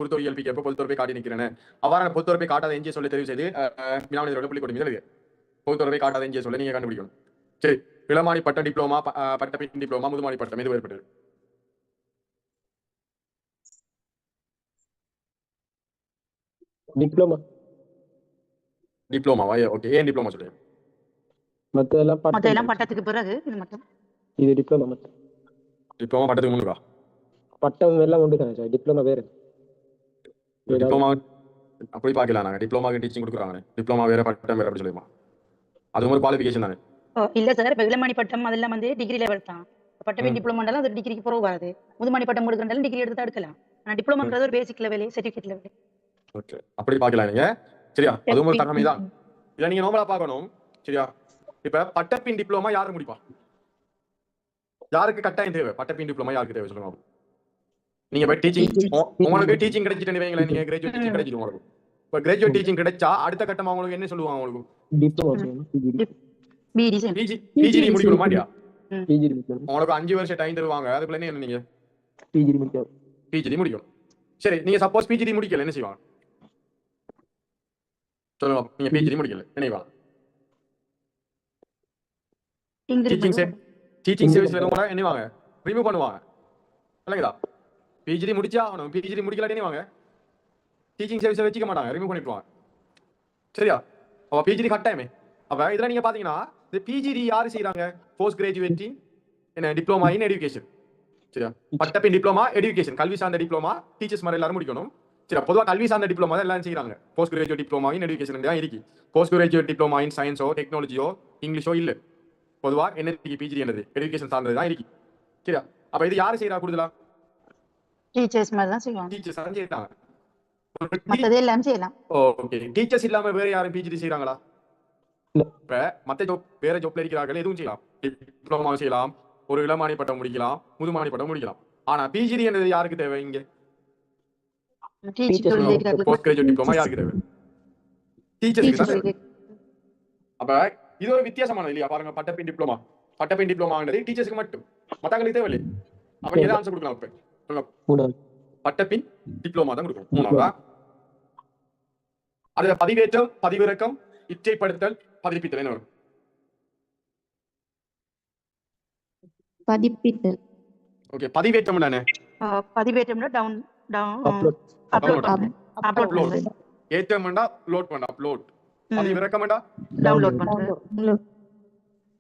பொறுத்தொறியல் பிக்கப்ப பொறுத்தொருப்பை காட்டி நிற்கிறேன் அவ்வாறான பொறுத்தொருப்பை காட்டாத எஞ்சிய சொல்ல தெரிவு செய்து வினாவினரோட புள்ளி கொண்டு மீது பொறுத்தொருப்பை காட்டாத எஞ்சிய சொல்ல நீங்க கண்டுபிடிக்கணும். சரி, இளமானி பட்டம் டிப்ளோமா பட்டப்பின் டிப்ளோமா முதுமானி பட்டம் எது வேறுபட்டது? டிப்ளமா. டிப்ளோமாவா? ஓகே, ஏன் டிப்ளோமா சொல்றீங்க? மத்தெல்லாம் பட்டத்துக்கு பிறகு இது மட்டும். இது டிப்ளமா மட்டும். டிப்ளோமா பட்டத்துக்கு முன்னுக்கா? பட்டம் எல்லாம் உண்டு தானே சார், டிப்ளமா வேறு. டிப்ளமா அப்படி பார்க்கலாம். நாங்கள் டிப்ளமாக்கு டீச்சிங் கொடுக்குறாங்க. டிப்ளமா வேற பட்டம் வேற அப்படி சொல்லிடுமா? அது ஒரு குவாலிஃபிகேஷன் தானே? இல்ல சார், இப்போ இளமானி பட்டம் அதெல்லாம் வந்து டிகிரி லெவல் தான். பட்டமே டிப்ளமாண்டாலும் அது டிகிரிக்கு போக வராது. முதுமானி பட்டம் எடுக்கிறதாலும் டிகிரி எடுத்து எடுக்கலாம். ஆனால் டிப்ளமான்றது ஒரு பேசிக் லெவலே, சர்டிஃபிகேட் லெவலே. ஓகே, அப்படி பார்க்கலாம் நீங்க. சரியா, அதுவும் ஒரு தகமை தான். இதை நீங்க நோம்பலா பார்க்கணும். சரியா, இப்ப பட்டப்பின் டிப்ளமா யாரு முடிப்பா? யாருக்கு கட்டாயம் தேவை பட்டப்பின் டிப்ளமா? யாருக்கு தேவை சொல்லுங்க. நீங்க போய் டீச்சிங், உங்களுக்கு டீச்சிங் கிடைச்சிட்டு வைங்களேன், நீங்க கிராஜுவேட் டீச்சிங் கிடைச்சிடும் உங்களுக்கு. இப்போ கிராஜுவேட் டீச்சிங் கிடைச்சா அடுத்த கட்டமா உங்களுக்கு என்ன சொல்லுவாங்க? உங்களுக்கு பிஜிடி முடிக்கணுமா இல்லையா? உங்களுக்கு 5 வருஷம் டைம் தருவாங்க. அதுக்குள்ள என்ன நீங்க பிஜிடி முடிக்கணும். சரி, நீங்க சப்போஸ் பிஜிடி முடிக்கல என்ன செய்வாங்க சொல்லுங்க. நீங்க பிஜிடி முடிக்கல என்னவா? டீச்சிங் சர்வீஸ்ல கூட என்னவாங்க ரிமூவ் பண்ணுவாங்க இல்லைங்களா? பிஜிடி முடிச்சா ஆகணும். பிஜிடி முடிக்கலாட்டி என்னவாங்க டீச்சிங் சர்வீஸை வச்சுக்க மாட்டாங்க, ரிமூவ் பண்ணிடுவாங்க. சரியா, அப்ப பிஜிடி கட்டாயமே. அப்ப இதெல்லாம் நீங்க பாத்தீங்கன்னா இந்த பிஜிடி யாரு செய்யறாங்க? போஸ்ட் கிராஜுவேட்டிங் என்ன டிப்ளமா இன் எஜுகேஷன். சரியா, பட்டப்பின் டிப்ளமா எஜுகேஷன், கல்வி சார்ந்த டிப்ளமா டீச்சர்ஸ் மாதிரி எல்லாரும் முடிக்கணும். சரி, பொதுவாக கல்வி சார்ந்த டிப்ளமா தான் எல்லாரும் செய்யறாங்க. Post graduate diploma in education தான் இருக்கு. போஸ்ட் கிராஜுவேட் டிப்ளமா இன் சயின்ஸோ டெக்னாலஜியோ இங்கிலீஷோ இல்ல. பொதுவாக என்ன பிஜிடி என்னது எஜுகேஷன் சார்ந்தது தான் இருக்கு. சரியா, அப்ப இது யாரு செய்யறா? கூடுதலா டீச்சர்ஸ் மாதிரி தான் செய்வாங்க. டீச்சர்ஸ் தான் செய்யறாங்க. மத்தது எல்லாம் செய்யலாம். ஓகே, டீச்சர்ஸ் இல்லாம வேற யாரும் பிஜிடி செய்யறாங்களா? இப்ப மத்த ஜாப் வேற ஜாப்ல இருக்கிறார்கள் எதுவும் செய்யலாம். டிப்ளமா செய்யலாம், ஒரு இளமானி பட்டம் முடிக்கலாம், முதுமானி பட்டம் முடிக்கலாம். ஆனா பிஜிடி என்னது யாருக்கு தேவை? இங்க போஸ்ட் கிராஜுவேட் டிப்ளமா யாருக்கு தேவை? டீச்சர்ஸ்க்கு தான் தேவை. அப்ப இது ஒரு வித்தியாசமானது இல்லையா? பாருங்க, பட்டப்பின் டிப்ளமாங்கிறது டீச்சர்ஸ்க்கு மட்டும், மத்தவங்களுக்கு தேவையில்லை. அப்ப எதை ஆன்சர் கொடுக்கலாம்? இப்ப பட்டப்பின் டிப்ளமா தான் கொடுக்கணும். மூணாவதா அது பதிவேற்றம், பதிவிறக்கம், இச்சைப்படுத்தல், பதிப்பித்தல் என்ன வரும்? பதிப்பித்தல். ஓகே, பதிவேற்றம் தானே? பதிவேற்றம்னா டவுன் அப்லோட் ஏற்றம்னா லோட் பண்ண அப்லோட். பதிவிறக்கம்னா டவுன்லோட் பண்றது.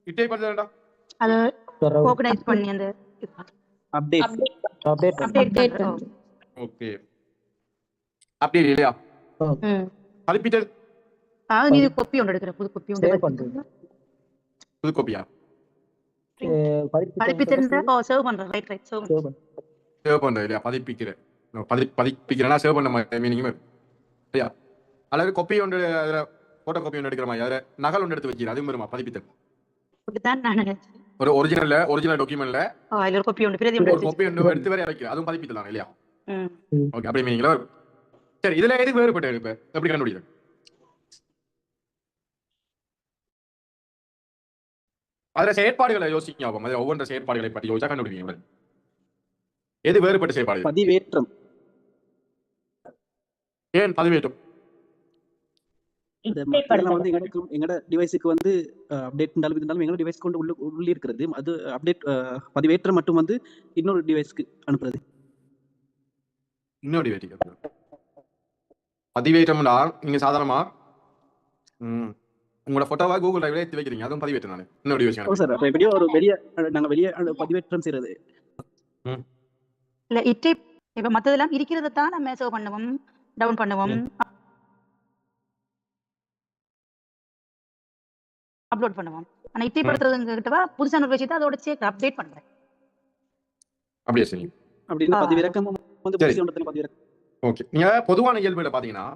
இச்சைப்படுத்தல்னா அது ஆர்கனைஸ் பண்ணி அந்த அப்டேட். ஓகே, அப்படி இல்லையா? பதிப்பித்தல் நீ காப்பி ஒன்று எடுக்கிற, புது காப்பி ஒன்று புது காப்பியா? பதிப்பித்தல் சேவ் பண்றேன். ரைட் சேவ் பண்றது இல்லையா? பதிப்பிக்கிறேன். பதிப்பிக்கிறேன்னா சேவ் பண்ண மாதிரி மீனிங் இல்லையா? அல்லது காப்பி ஒன்று, அதில் போட்டோ காப்பி ஒன்று எடுக்கிற மாதிரி, அதில் நகல் ஒன்று எடுத்து வைக்கிறேன், அதுவும் வருமா பதிப்பித்தல்? ஒரு ஒரிஜினல் டாக்குமெண்ட்ல ஒரு காப்பி ஒன்று எடுத்து வேற வைக்கிறேன், அதுவும் பதிப்பித்தல் இல்லையா? ஓகே, அப்படி மீனிங்ல வரும். சரி, இதுல எது வேறுபட்டு இப்ப எப்படி கண்டுபிடிக்கிறது? அதுல செயற்பாடுகளை யோசிக்க ஆகும். அதுல ஒவ்வொரு செயற்பாடுகளை பற்றி யோசிச்சா கண்டுபிடிப்பீங்க. எது வேறுபட்ட செயற்பாடு? பதிவேற்றம். ஏன் பதிவேற்றம்? எங்கட டிவைஸுக்கு வந்து அப்டேட் இருந்தாலும் எங்களோட டிவைஸ் கொண்டு உள்ளே இருக்கிறது. அது அப்டேட் பதிவேற்றம் மட்டும் வந்து இன்னொரு டிவைஸ்க்கு அனுப்புறது. இன்னொரு டிவைஸ்க்கு பதிவேற்றம்னா நீங்க சாதாரணமா உங்களோட போட்டோவா கூகுள் டிரைவ்ல ஏத்தி வைக்கிறீங்க, அதுவும் பதிவேற்றம் தானே? இன்னொரு டிவைஸ். ஓ சார், அப்ப எப்படியோ ஒரு நாங்க வெளிய பதிவேற்றம் செய்யறது இல்ல. இப்ப மத்ததெல்லாம் இருக்கிறத தான் நம்ம சேவ் பண்ணுவோம், டவுன் பண்ணுவோம், அப்லோட் பண்ணுவோம். ஆனா இத்தைப்படுத்துறதுங்கிட்டவா புதுசான ஒரு விஷயத்தை அதோட சேர்த்து அப்டேட் பண்றேன். அப்படியே சரி. அப்படினா பதிவிறக்கம் வந்து புதுசா ஒன்றத்துல பதிவிறக்கம். ஓகே, நீங்க பொதுவான இயல்புல பாத்தீங்கன்னா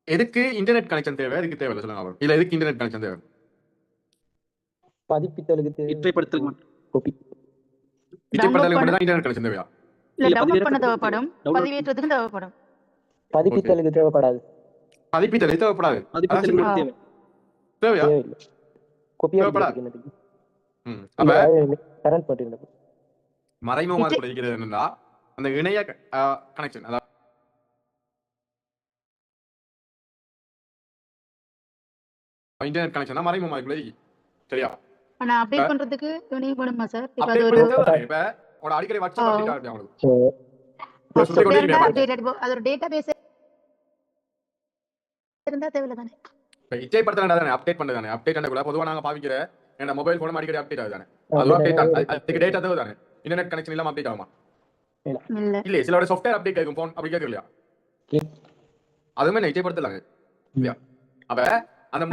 எதுக்கு இன்டர்நெட் கனெக்ஷன் தேவை, எதுக்கு தேவையில்லை சொல்லுங்க. இல்ல எதுக்கு இன்டர்நெட் கனெக்ஷன் தேவை? பதிப்பித்தலுக்கு, இத்தைப்படுத்தலுக்கு மட்டும். காப்பி இத்தைப்படுத்தலுக்கு மட்டும் தான் இன்டர்நெட் கனெக்ஷன் தேவையா? இல்ல, டவுன்லோட் பண்ண தேவைப்படும், பதிவேற்றத்துக்கு தேவைப்படும். பதிப்பித்தலுக்கு தேவைப்படாது. பதிப்பித்தலுக்கு தேவைப்படாது. பதிப்பித்தலுக்கு தேவை. தேவையா? காப்பி தேவைப்படாது. அப்ப கரண்ட் பண்ணிருந்தது மறைமுகமாக இருக்கிறது என்னன்னா அந்த இணைய கனெக்ஷன், அதாவது இன்டர்நெட் கனெக்ஷன் தான் மறைமுகமாக்குள்ள இருக்கு. சரியா? ஆனா அப்டேட் பண்றதுக்கு இணையம் வேணுமா சார்? இப்ப அது அப்டேட் ஒரு பண்ண இப்ப உங்களோட அடிக்கடி வாட்ஸ்அப் அப்டேட் ஆகுது உங்களுக்கு. சாஃப்ட்வேர் இருந்தா அப்டேட் அது ஒரு டேட்டாபேஸ் இருந்தா தேவையில்ல தானே? இப்ப இச்சை படுத்தல தானே அப்டேட் பண்ணது தானே. அப்டேட் பண்ணக்குள்ள பொதுவா நாங்க பாவிக்கிற என்ன மொபைல் போனும் அடிக்கடி அப்டேட் ஆகுது தானே. அது அப்டேட் அதுக்கு டேட்டா தேவை தானே. இன்டர்நெட் கனெக்ஷன் இல்லாம அப்டேட் ஆகுமா? இல்ல. இல்ல சிலோட சாஃப்ட்வேர் அப்டேட் கேக்கும் போன் அப்படி கேட்கல இல்லையா? அதுமே இச்சை படுத்தலாங்க. இல்லையா? அப்ப அந்த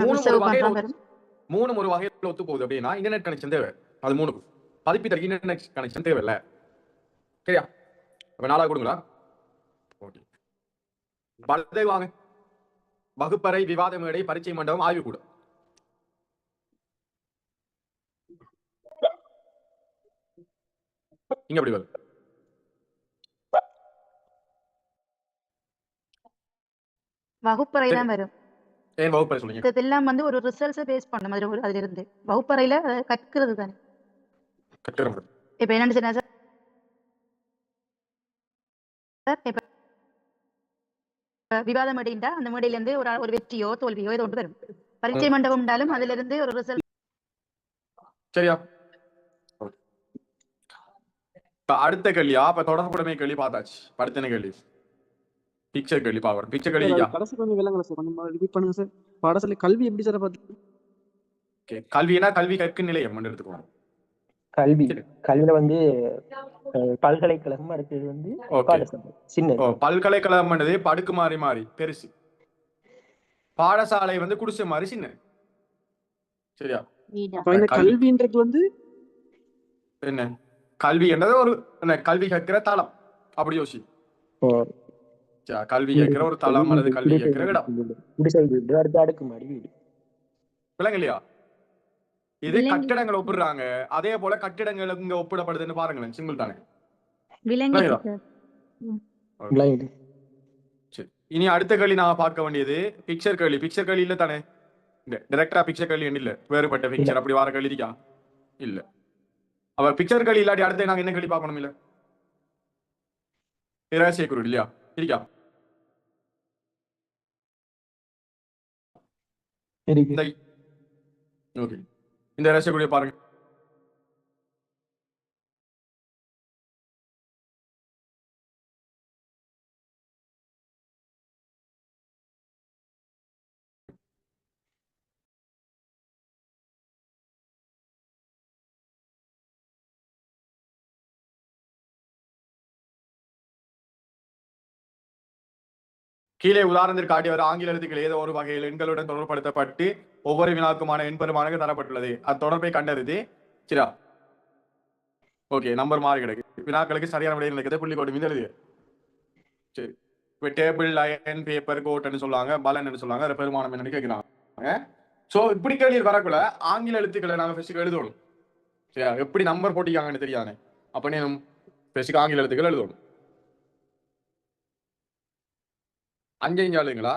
மூணு ஒரு வகையில ஒத்து போகுது அப்படின்னா இன்டர்நெட் கனெக்ஷன் தேவை. அது மூணுக்கும் பதிப்பித்தல் இன்டர்நெட் கனெக்ஷன் தேவையில்ல. சரியா? அப்ப நாளா கொடுங்களா? ஓகே. பலதை வாங்க. வகுப்பறை, விவாத மேடை, பரீட்சை மண்டபம், ஆய்வு கூடம். இங்க எப்படி வரும்? வகுப்பறை தான் வரும். ஏன் வகுப்பறை சொல்லுங்க? இதெல்லாம் வந்து ஒரு ரிசல்ட்ஸை பேஸ் பண்ண மாதிரி ஒரு அதுல இருந்து வகுப்பறையில கற்கிறது தானே. கட்டுறது. இப்ப என்னன்னு சொன்னா சார், இப்ப விவாத மேடைண்டா அந்த மேடையில இருந்து ஒரு வெற்றியோ தோல்வியோ ஏதோ ஒன்று வரும். பரீட்சை மண்டபம்னாலும் அதுல இருந்து ஒரு ரிசல்ட். சரியா? இப்ப அடுத்த கேள்வியா? அப்ப தொடர்புடைமை கேள்வி பார்த்தாச்சு. அடுத்த கேள்வி பிக்சர் கேள்வி பாக்குறோம். பிக்சர் கேள்வி கடைசி கொஞ்சம் விளங்கல சார், கொஞ்சம் ரிப்பீட் பண்ணுங்க சார். பாடசாலை கல்வி எப்படி சார் பார்த்து? கல்வினா கல்வி கற்கும் நிலையம் எடுத்துக்கோங்க. கல்வியில வந்து பல்கலைக்கழகம், அடுத்தது வந்து பாடசாலை சின்ன. பல்கலைக்கழகம் படுக்கு மாறி மாறி பெருசு, பாடசாலை வந்து குடிசை மாதிரி சின்ன. சரியா? கல்வின்றது வந்து என்ன? கல்வி என்றது ஒரு கல்வி கற்கிற தளம் அப்படி யோசி. கல்வி கேட்கிற ஒரு தளம் அல்லது கல்வி கேட்கிற இடம். விலங்கு இல்லையா? இது கட்டிடங்கள் ஒப்பிடுறாங்க. அதே போல கட்டிடங்கள் இங்க ஒப்பிடப்படுதுன்னு பாருங்களேன். சிம்பிள் தானே. இனி அடுத்த கேள்வி நான் பார்க்க வேண்டியது பிக்சர் கேள்வி. பிக்சர் கேள்வி இல்ல தானே. டைரக்டா பிக்சர் கேள்வி இல்ல, வேறுபட்ட பிக்சர் அப்படி வர கேள்வி இருக்கா? இல்ல. அப்ப பிக்சர் கேள்வி இல்லாட்டி அடுத்து நாங்க என்ன கேள்வி பார்க்கணும்? இல்ல பேராசிய குரு இல்லையா? இருக்கா? ஓகே, இந்த ரகசிய குருவை பாருங்க. கீழே உதாரணத்திற்கு காட்டியவர் ஆங்கில எழுத்துக்கள் ஏதோ ஒரு வகையில் எண்களுடன் தொடர்படுத்தப்பட்டு ஒவ்வொரு வினாக்குமான எண்பெருமானங்க தரப்பட்டுள்ளது. அது தொடர்பை கண்டறிது. சரியா? ஓகே, நம்பர் மாறி கிடக்கு. வினாக்களுக்கு சரியான விடையில் நினைக்கிறது புள்ளி கோடு மீது எழுது. சரி, இப்போ டேபிள், லைன், பேப்பர், கோட்னு சொல்லுவாங்க, பலன்னு சொல்லுவாங்க. அதை பெருமானம் என்னன்னு கேட்கிறாங்க. ஸோ இப்படி கேள்வி வரக்குள்ள ஆங்கில எழுத்துக்களை நாங்கள் ஃபெஸ்ட்டுக்கு எழுதணும். சரியா? எப்படி நம்பர் போட்டிக்காங்கன்னு தெரியாதே. அப்போ நீ ஃபெஸ்ட்டுக்கு ஆங்கில எழுத்துக்கள் எழுதணும். 5 ஆளுங்களா?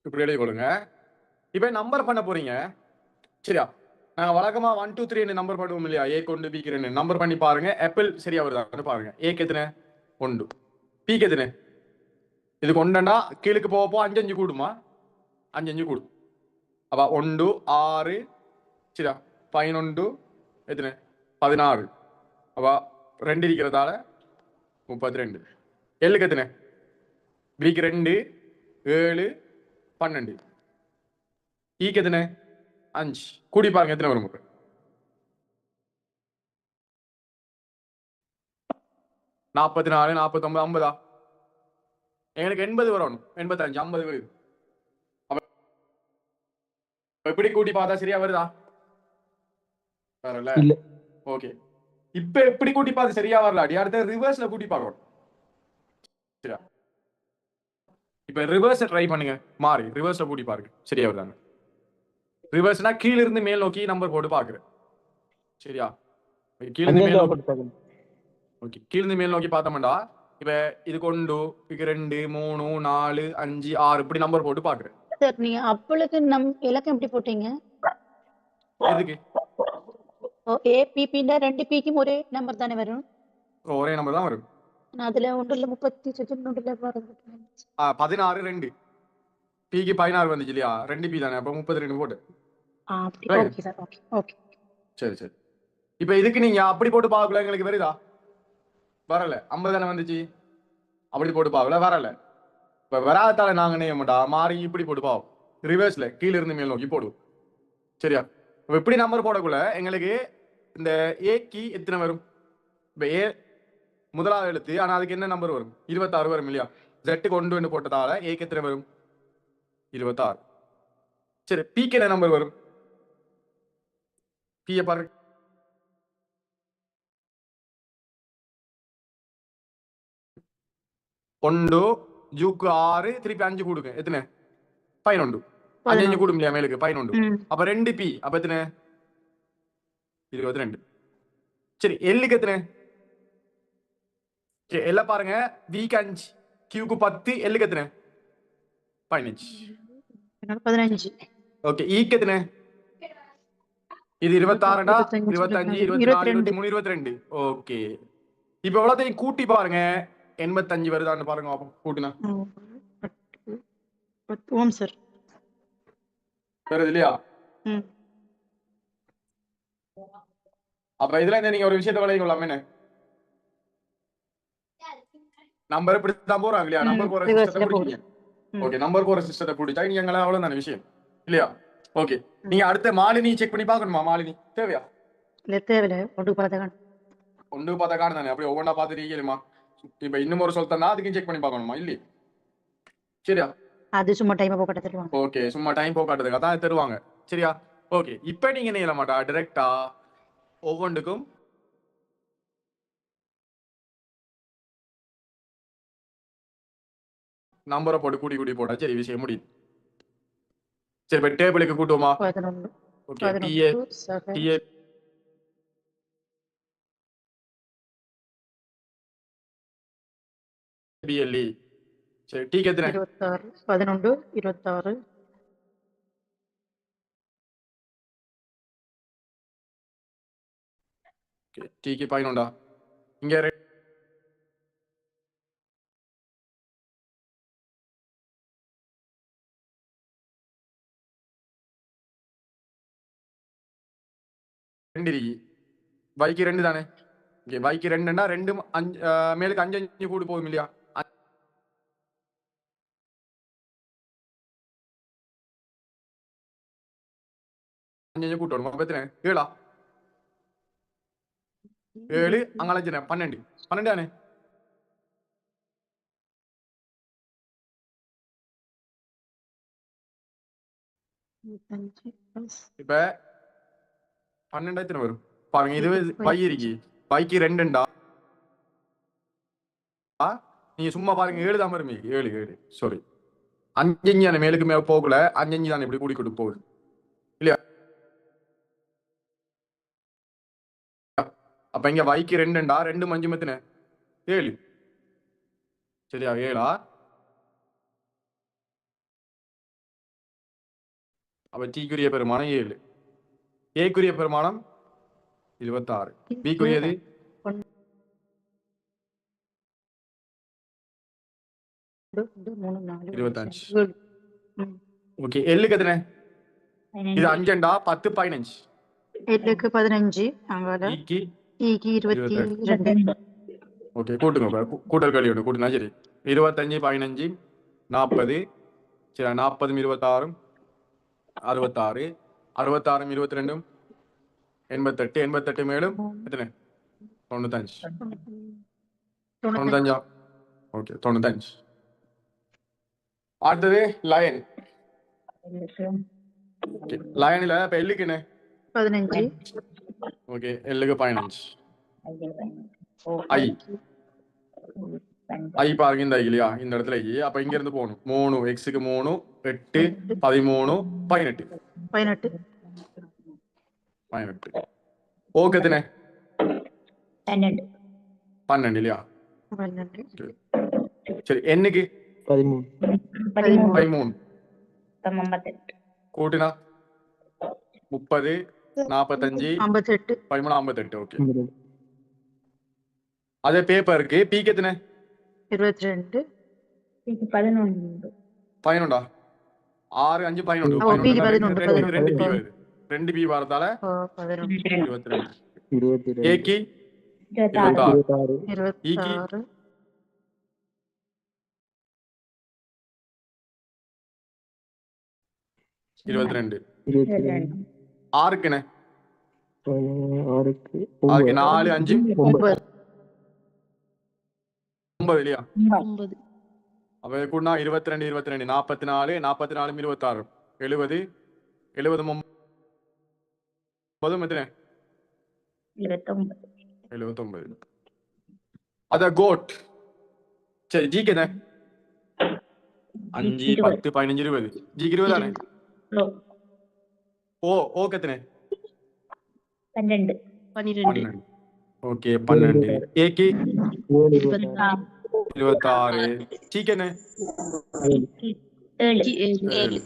இப்படி எழுதி கொடுங்க. இப்ப நம்பர் பண்ண போறீங்க. சரியா? நாங்க வழக்கமா 1 2 3 நம்பர் பண்ணுவோம் இல்லையா? ஏ கொண்டு பி க்கு நம்பர் பண்ணி பாருங்க. ஆப்பிள் சரியா வருதான்னு பாருங்க. ஏக்கு எத்தனை? 1. பிக்கு எத்தனை? இது கொண்டா கீழுக்கு போக 5 5 கூடுமா? 5 5 கூடும். அப்ப 1 6 சரியா? 11 எத்தனை? 16. அப்ப 2 இருக்கிறதால 32. எல்லுக்கு எத்தனை? பிக்கு 2 7 12. ஈக்கு எத்தனை? 5. கூடி பாருங்க எத்தனை வரும்? 44 49 50. எங்களுக்கு 80 வரணும். 85 50 வருது. எப்படி கூட்டி பார்த்தா சரியா வருதா? வரல. இல்ல. ஓகே, இப்ப எப்படி கூட்டி பார்த்து சரியா வரல. அடுத்த ரிவர்ஸ்ல கூட்டி பார்க்கணும். சரியா? இப்ப ரிவர்ஸ் ட்ரை பண்ணுங்க. மாறி ரிவர்ஸ்ல கூட்டி பாருங்க சரியா வருதாங்க. ரிவர்ஸ்னா கீழ இருந்து மேல் நோக்கி நம்பர் போட்டு பாக்குறேன். சரியா? கீழ இருந்து மேல் நோக்கி. ஓகே, கீழ இருந்து மேல் நோக்கி பார்த்தோம்டா இப்ப இது கொண்டு இதுக்கு 2 3 4 5 6 இப்படி நம்பர் போட்டு பாக்குறேன். சார் நீங்க அப்பளுக்கு இலக்கம் எப்படி போட்டீங்க? எதுக்கு ஏபிபின்னா 2 பிக்கும் ஒரே நம்பர் தானே வரும். ஒரே நம்பர் தான் வரும். அதுல ஒன்றுல 30 ஒன்றுல 16 2 பிக்கு 16 வந்துச்சு இல்லையா, 2 பி தானே, அப்ப 32 போட்டு. Okay sir. ஓகே ஓகே சரி சரி. இப்ப இதுக்கு நீங்க அப்படி போட்டு பார்க்கல, எங்களுக்கு வருதா? வரல. 50 தானே வந்துச்சு, அப்படி போட்டு பார்க்கல, வரல. இப்ப வராதால நாங்க என்ன மாட்டா மாறி இப்படி போட்டு பாவோம், ரிவர்ஸ்ல கீழ இருந்து மேல் நோக்கி போடுவோம். சரியா? இப்ப இப்படி நம்பர் போடக்குள்ள எங்களுக்கு இந்த ஏக்கு எத்தனை வரும்? இப்ப ஏ முதலாவது எழுத்து, ஆனா அதுக்கு என்ன நம்பர் வரும்? 26 வரும் இல்லையா? ஜெட்டு கொண்டு வந்து போட்டதால ஏக்கு எத்தனை வரும்? 26. சரி, பிக்கு என்ன நம்பர் வரும்? பிய பாரு. ஒன்று ஜூக்கு 6 திருப்பி 5 கொடுங்க, எத்தனை? 11. 5 கூடும் இல்லையா மேலுக்கு? 11. அப்ப 2 பி, அப்ப எத்தனை? 22. சரி, எல்லுக்கு எத்தனை? எல்லாம் பாருங்க, விக்கு 5, கியூக்கு 10, எல்லுக்கு எத்தனை? 15. 15. ஓகே, ஈக்கு எத்தனை? இது 26டா, 25, 24, 23, 22. ஓகே, இப்ப எவ்வளோத்தையும் கூட்டி பாருங்க, 85 வருதான்னு பாருங்க. அப்போ கூட்டினா ஓம் சார் வருது இல்லையா? அப்ப இதுல இருந்து நீங்க ஒரு விஷயத்தை விளைய கொள்ளாம, என்ன நம்பர் இப்படித்தான் போறாங்க இல்லையா? நம்பர் போற சிஸ்டத்தை பிடிக்கீங்க. ஓகே, நம்பர் போற சிஸ்டத்தை பிடிச்சா நீங்க எங்களை அவ்வளவுதான விஷயம் இல்லையா? ஓகே, நீங்க அடுத்த மாலினி செக் பண்ணி பாக்கணுமா? மாலினி தேவையா? இல்ல தேவையில்ல, ஒன்று பார்த்தா காணுதானே, அப்படி ஒவ்வொன்றா பார்த்துருக்கீங்களா? இப்ப இன்னும் ஒரு சொல் தந்தா அதுக்கும் செக் பண்ணி பார்க்கணுமா? இல்லையே. சரியா? அது சும்மா டைம் போக்கட்ட தருவாங்க. ஓகே, சும்மா டைம் போக்காட்டுறதுக்கு அதான் தருவாங்க. சரியா? ஓகே, இப்ப நீங்க என்ன செய்ய மாட்டா, டைரக்டா ஒவ்வொன்றுக்கும் நம்பரை போட்டு கூட்டி கூட்டி போட்டா சரி, விஷயம் முடியும். சரி, இப்ப டேபிளுக்கு கூட்டுவோமா? 11. Okay, T A T A B L E. சரி, டீக்கு எத்தனை? 26 11 26. ஓகே, டீக்கு 11. இங்க ரெண்டு இருக்கு. பைக்கு 2 தானே? ஓகே, பைக்கு 2ன்னா 2 5 மேலுக்கு 5 5 கூடு போகும் இல்லையா? 5 5 கூட்டணும். அப்ப எத்தனை? 7. 7 அங்கால 12. 12 தானே? இப்ப 12 எத்தனை வரும் பாருங்க. இது பை இருக்கு, பைக்கு 2ண்டா நீங்க சும்மா பாருங்க, 7 தான் வரும். 7 7 சாரி, 5 5 தானே மேலுக்கு மேல போகல, 5 5 தானே இப்படி கூடி கொண்டு போகுது இல்லையா? அப்ப இங்க பைக்கு 2ண்டா 2 5 எத்தனை? 7. சரியா? 7. அப்ப டீக்குரிய பெருமானம் 7, ஏக்குரிய பெருமானம் 26, பிக்குரியது 25. ஓகே, எல்லுக்கு எத்தனை? இது 5ண்டா 10 15. எல்லுக்கு 15, அங்கால ஈக்கு ஈக்கு 22. ஓகே, கூட்டுங்க. கூட்டல் கழி ஒன்று கூட்டுனா சரி. 25 15 40. சரி, 40 26 66 66 22 88 88 மேலும் எத்தனை? 95. 95. ஓகே, 95. அடுத்தது லயன். லயனில் இப்போ எல்லுக்கு என்ன? 15. ஓகே, எல்லுக்கு 15. ஐ ஐ பாருங்க, இந்த ஐ இல்லையா? இந்த இடத்துல ஐ. அப்ப இங்க இருந்து போகணும் 3, எக்ஸுக்கு 3 8 13 18 18. ஓகே, எத்தனை? 12 இல்லையா? சரி, என்னுக்கு 13 கூட்டினா 30 45 58 13 58. ஓகே. அதே பேப்பருக்கு பீக்கு எத்தனை 22 11 11 6 5 11 ஓ பிக்கு 11 11 ரெண்டு பி 11 வருது. 2 பி வரதால ஓ 11 22. ஏக்கு 26 26. ஈக்கு 26 22. 22 ஆறுக்குண்ணே ஆறுக்கு 4 5 9 9 இல்லையா? 9 அப்ப கூடனா 22 22 44 44 26 70 70 எத்தனை 29 79. அத கோட். சரி ஜிக்கு என்ன 5 10 15 20 ஜிக்கு 20 தானே? ஓகே எத்தனை 12 12 ஓகே 12. ஏக்கு 26 26. சீக்கு என்ன 7 7.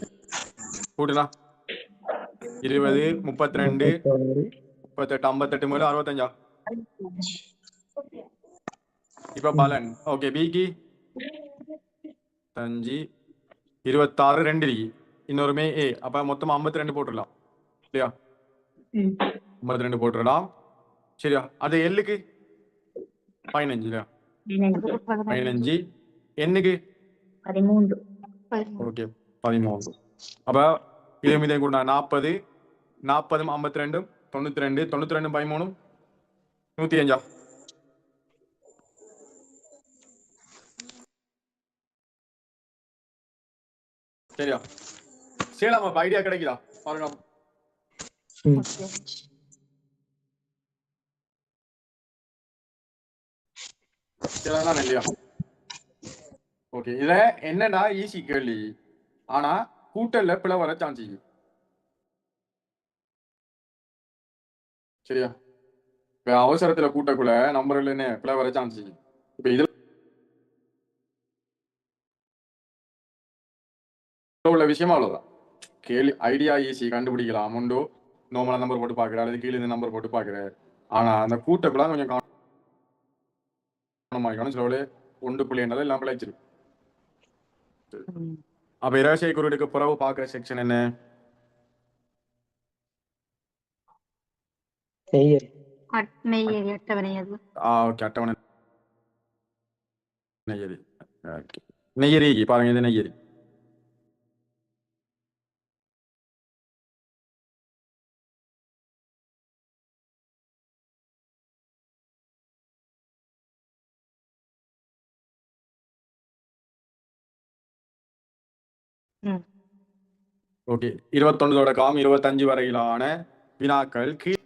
கூட்டுனா 20 32 38 58 முதல்ல 65. இப்ப பலன் ஓகே பிக்கு 5 26 2 இருக்கு. இன்னொருமே ஏ அப்ப மொத்தமா 52 போட்டுடலாம் இல்லையா? 52 போட்டுடலாம். சரியா? அது எல்லுக்கு 15 இல்லையா? 15. எண்ணுக்கு 13 ஓகே 13. அப்ப இதே கூட 40 40 52 92 92 13 105. சரியா? சேலம் அப்ப ஐடியா கிடைக்குதா பாருங்க. சரிதான் இல்லையா? ஓகே இதுல என்னன்னா ஈஸி கேள்வி, ஆனா கூட்டல்ல பிழை வர சான்ஸ் இருக்கு. சரியா? இப்ப அவசரத்துல கூட்டக்குள்ள நம்பர்ல என்ன பிழை வர சான்ஸ் இருக்கு. இப்ப இதுல உள்ள விஷயமா அவ்வளவுதான். கேள்வி ஐடியா ஈஸி கண்டுபிடிக்கலாம். உண்டு நார்மலா நம்பர் போட்டு பாக்குற அல்லது கீழே இந்த நம்பர் போட்டு பாக்குற. ஆனா அந்த கூட்டக்குள்ள கொஞ்சம் கவனமாக்கணும். சில ஒன்று புள்ளி என்றதை எல்லாம் பிழைச்சிருக்கு. அப்ப இரகசிய குறியீடுக்கு பிறகு பாக்குற செக்ஷன் என்ன? நெய்யரி அட்டவணை அது ஓகே அட்டவணை நெய்யரி. நெய்யரி பாருங்க இது நெய்யரி. ஓகே 21 தொடக்கம் 25 வரையிலான வினாக்கள் கீழே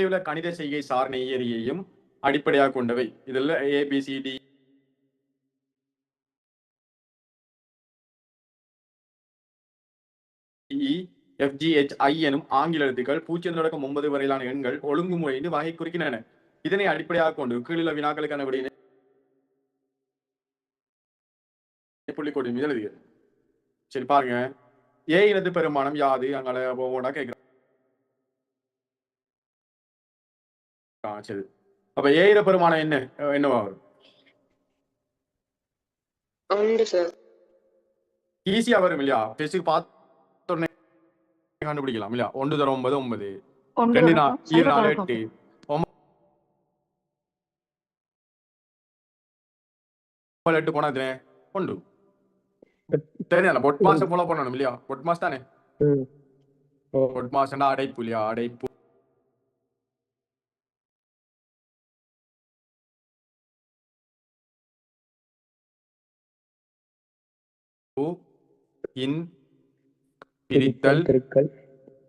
உள்ள கணித செய்கை சார் நெய்யரியையும் அடிப்படையாக கொண்டவை. இதில் ABCD FGHI எனும் ஆங்கில எழுத்துக்கள் 0 தொடக்கம் 9 வரையிலான எண்கள் ஒழுங்குமுறையின் வகை குறிக்கின்றன. இதனை அடிப்படையாக கொண்டு கீழுள்ள வினாக்களுக்கான விடையினை புள்ளிக்கோடு மீது எழுதுகிறது. சரி பாருங்க, ஏ இனது பெருமானம் யாது? அங்கே கேட்கிறேன். சரி அப்ப ஏ இன பெருமானம் என்னவா வரும்? ஈஸியா வரும் இல்லையா? டெஸ்டுக்கு பார்த்து கண்டுபிடிக்கலாம் இல்லையா? 1 தர 9 9 2 4 8 8 போனா ஒன்று தெரியல. பொட் மாசம் போல பண்ணணும் இல்லையா? பொட் மாஸ் தானே? பொட் மாசம்னா அடைப்பு இல்லையா? அடைப்பு இன் பிரித்தல்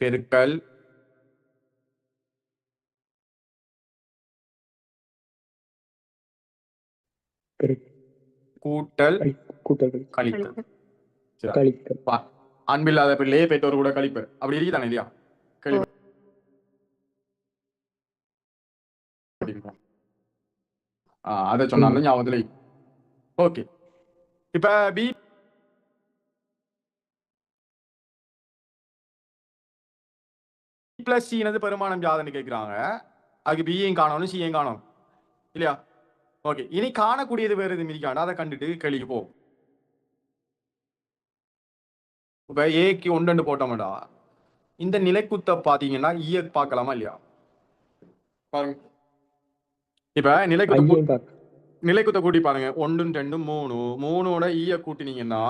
பெருக்கல் கூட்டல் கழித்தல். அன்பில்லாத பிள்ளையே பெற்றோர் கூட கழிப்பர். அப்படி இருக்குதானே இல்லையா? அதை சொன்னாலும் ஞாபகத்துல. ஓகே இப்ப பி பிளஸ் சினது பெருமானம் யாதுன்னு கேட்கிறாங்க. அதுக்கு பியும் காணணும் சியும் காணணும் இல்லையா? ஓகே, இனி காணக்கூடியது வேற எது மிதிக்காண்டா அதை கண்டுட்டு கேள்விக்கு போ. இப்ப ஏக்கு ஒன்று போட்டோம்டா, இந்த நிலைக்குத்த பாத்தீங்கன்னா ஈய பார்க்கலாமா இல்லையா? பாருங்க, இப்ப நிலைக்குத்த கூட்டி பாருங்க. 1 2 3 3ஓட ஈய கூட்டினீங்கன்னா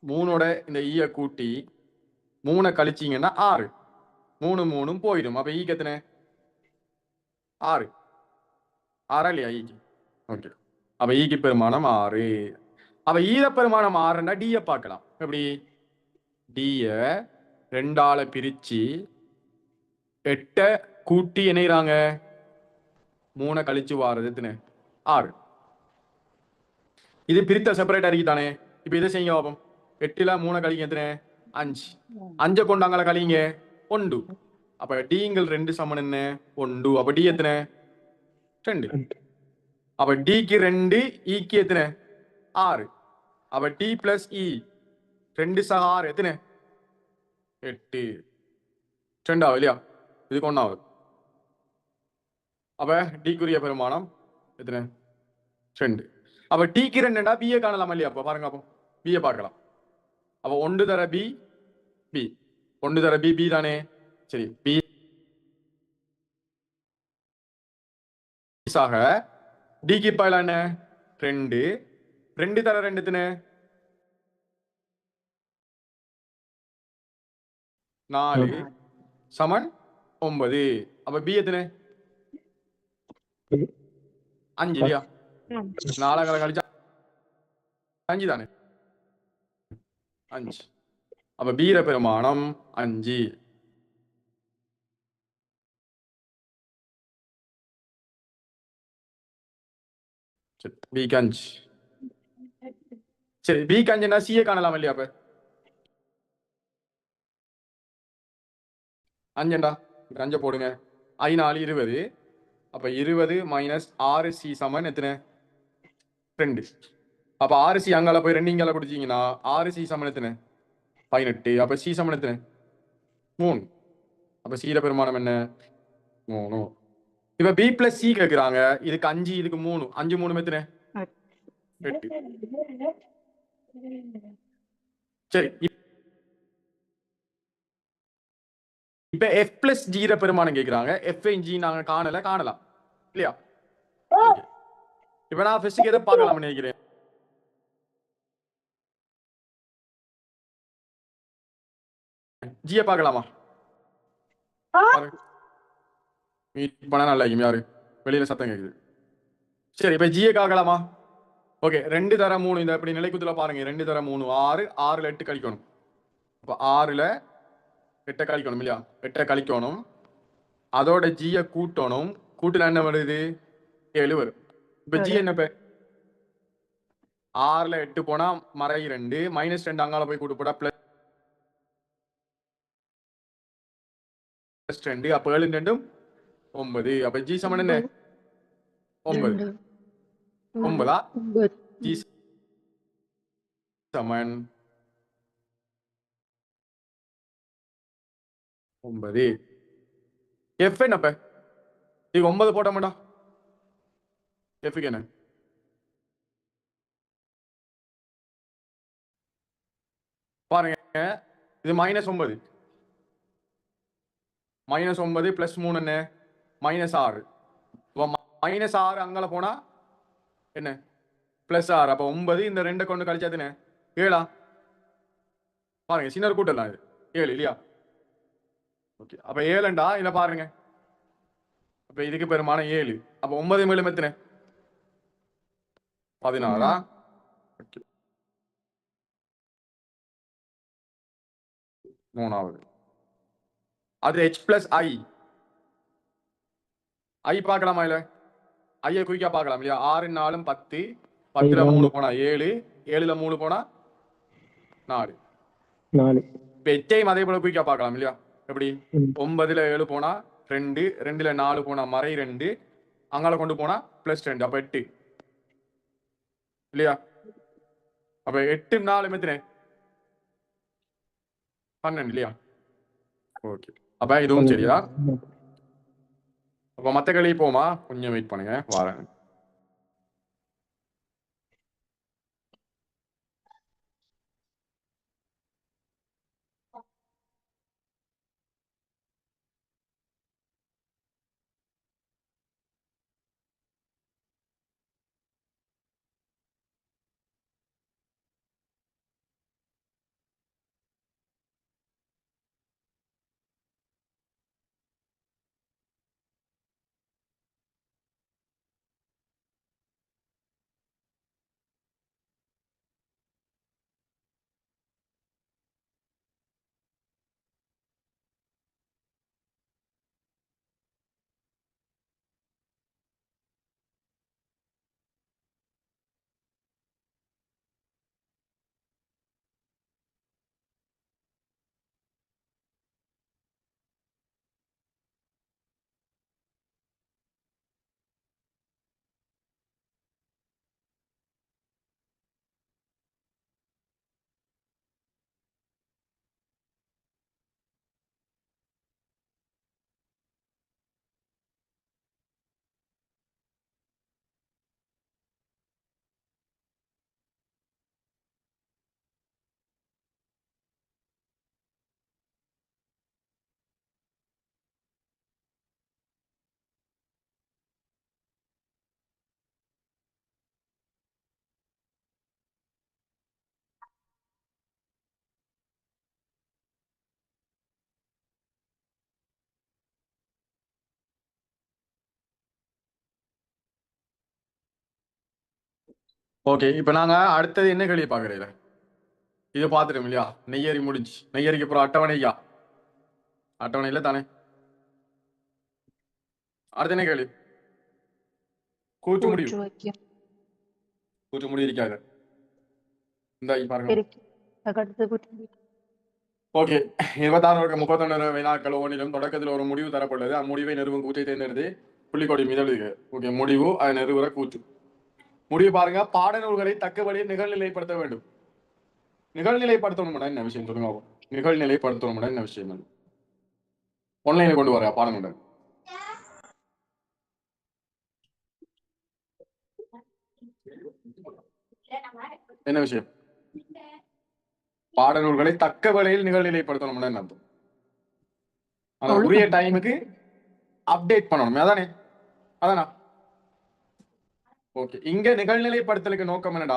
3ஓட இந்த ஈய கூட்டி 3 கழிச்சீங்கன்னா 6. 3 3 போயிடும். அப்ப ஈக்கு எத்தனை? 6. 6 இல்லையா ஈக்கு? ஓகே, அப்ப ஈக்கு பெருமானம் 6. அப்ப ஈர பெருமானம் 6ன்னா டிய பார்க்கலாம். எப்படி? டிய 2ஆல பிரிச்சு 8 கூட்டி இணைகிறாங்க, 3 கழிச்சு வாரது எத்தனை? 6. இது பிரித்த செப்பரேட் அறிக்கைத்தானே. இப்ப இதை செய்யுங்க பாப்போம். 8ல 3 கழிங்க எத்தனை? 5. 5 கொண்டாங்கள கழிங்க 1. அப்ப டிங்கள் 2 சமன் என்ன? 1. அப்ப டி எத்தனை? 2. அப்ப டிக்கு 2, ஈக்கு எத்தனை? 6. அப்ப டி பிளஸ் இ 2 சக 6 எத்தனை? 8. 2 இல்லையா? இதுக்கு 1 ஆகுது. அப்ப டிக்குரிய பெருமானம் எத்தனை? 2. அப்ப டிக்கு 2ண்டா பிஏ காணலாம் இல்லையா? அப்ப பாருங்க, அப்போ பிஏ பார்க்கலாம். அப்ப 1 தர பி பி 1 தர பி பி தானே. சரி, பி ஆக டிக்கு பாயில என்ன? 2. 2 தர 2 எத்தனை? 4 சமன் 9. அப்ப பி எத்தனை? 5 இல்லையா? 4 கழிச்சா 5 தானே. 5. அப்ப பீர பெருமானம் 5. பிக்கு 5. சரி, பிக்கு 5ன்னா சிஏ காணலாம் இல்லையா? அப்ப 5ண்டா 5 போடுங்க. 5 4 20. அப்ப 20 மைனஸ் 6C சமன் எத்தனை? 2. அப்ப 6C அங்கால போய் 2 இங்கால குடிச்சீங்கன்னா 6C சமன் எத்தனை? 18. அப்ப சி சமன் எத்தனை? 3. அப்ப சீர பெருமானம் என்ன? 3. இப்ப பி பிளஸ் சி கேக்குறாங்க. இதுக்கு 5, இதுக்கு 3. 5 3 எத்தனை? 8. சரி, இப்ப எஃப் பிளஸ் ஜீர பெருமானம் கேக்குறாங்க. எஃப் ஜி நாங்க காணலாம் இல்லையா? இப்ப நான் ஃபர்ஸ்ட் எதை பார்க்கலாம் நினைக்கிறேன்? ஜிய பார்க்கலாமா? மீட் பண்ணா நல்லா இருக்கும். யாரு வெளியில சத்தம் கேக்குது. சரி, இப்ப ஜிய பார்க்கலாமா? ஓகே, 2 தர 3 இந்த இப்படி நிலைக்குத்துல பாருங்க. 2 தர 3 6. 6ல 8 கழிக்கணும். அப்ப 6ல 8 கழிக்கணும் இல்லையா? 8 கழிக்கணும். அதோட ஜிய கூட்டணும். கூட்டுல என்ன வருது? 7 வரும். இப்ப ஜி என்ன? 6ல 8 போனா மறை 2 மைனஸ் 2 அங்கால போய் கூட்டு போட்டா பிளஸ் 2. அப்ப 7 2 9. அப்ப ஜி சமன் என்ன? 9. 9ஆ? ஜி சமன் 9. எஃப் என்னப்ப? இது 9 போட்ட மாட்டா. எஃப்க்கு என்ன? பாருங்க, இது -9. -9 பிளஸ் 3 என்ன? -6. -6 அங்கால போனா என்ன? +6. அப்ப 9 இந்த 2 கொண்டு கழிச்சா என்ன? 7ஆ? பாருங்க, சின்ன கூட்டலாம் இது 7 இல்லையா? ஓகே, அப்ப 7ண்டா இல்ல பாருங்க. அப்ப இதுக்கு பெருமானம் 7. அப்ப 9 மேலும் எத்தனை? 16ஆ? ஓகே, 3வது. அது h பிளஸ் ஐ. ஐ பார்க்கலாமா இல்ல? ஐய குயிக்கா பார்க்கலாம் இல்லையா? 6 4 10. 10ல 3 போனா 7. 7ல 3 போனா 4. இப்ப எச்சையும் அதே போல குயிக்கா பார்க்கலாம் இல்லையா? எப்படி? 9ல 7 போனா 2. 2ல 4 போனா மறை 2. அங்கால கொண்டு போனா +2. அப்ப 8 இல்லையா? அப்ப 8 4 எத்தனை? 12 இல்லையா? ஓகே. அப்ப இதுவும் சரியா? அப்ப மத்த கேள்வி போமா, கொஞ்சம் வெயிட் பண்ணுங்க, வரேன். ஓகே, இப்ப நாங்க அடுத்தது என்ன கேள்வி பாக்குறீங்க? இது பாத்துட்டோம் இல்லையா? நெய்யரி முடிஞ்சு, நெய்யரிக்கு அப்புறம் அட்டவணையா? அட்டவணையில தானே. அடுத்த என்ன கேள்வி? கூட்டு முடிவு. கூற்று வாக்கியம் கூட்டு முடிவு இருக்காது. இந்த பாருங்க. பெருக்கி அடுத்து கூற்று முடிவு. ஓகே, 26 31 வினாக்கள் ஒன்றிலும் தொடக்கத்தில் ஒரு முடிவு தரப்பட்டது. அம்முடிவை நிறுவும் கூற்றை தேர்ந்தெடுத்து புள்ளிக்கொடி மீது எழுதுக. ஓகே, முடிவு அது நிறுவுற கூற்று. முடிவு பாருங்க, பாடநூல்களை தக்க வழியில் நிகழ்நிலைப்படுத்த வேண்டும். நிகழ்நிலைப்படுத்தணும்னா என்ன விஷயம் சொல்லுங்க. நிகழ்நிலைப்படுத்தணும்னா என்ன விஷயம்? ஆன்லைன்ல கொண்டு வர பாடநூல் என்ன விஷயம்? பாடநூல்களை தக்க வழியில் நிகழ்நிலைப்படுத்தணும்னா என்ன அர்த்தம்? ஆனா உரிய டைமுக்கு அப்டேட் பண்ணணும், அதானே? அதானா? ஓகே, இங்க நிகழ்நிலைப்படுத்தலுக்கு நோக்கம் என்னடா,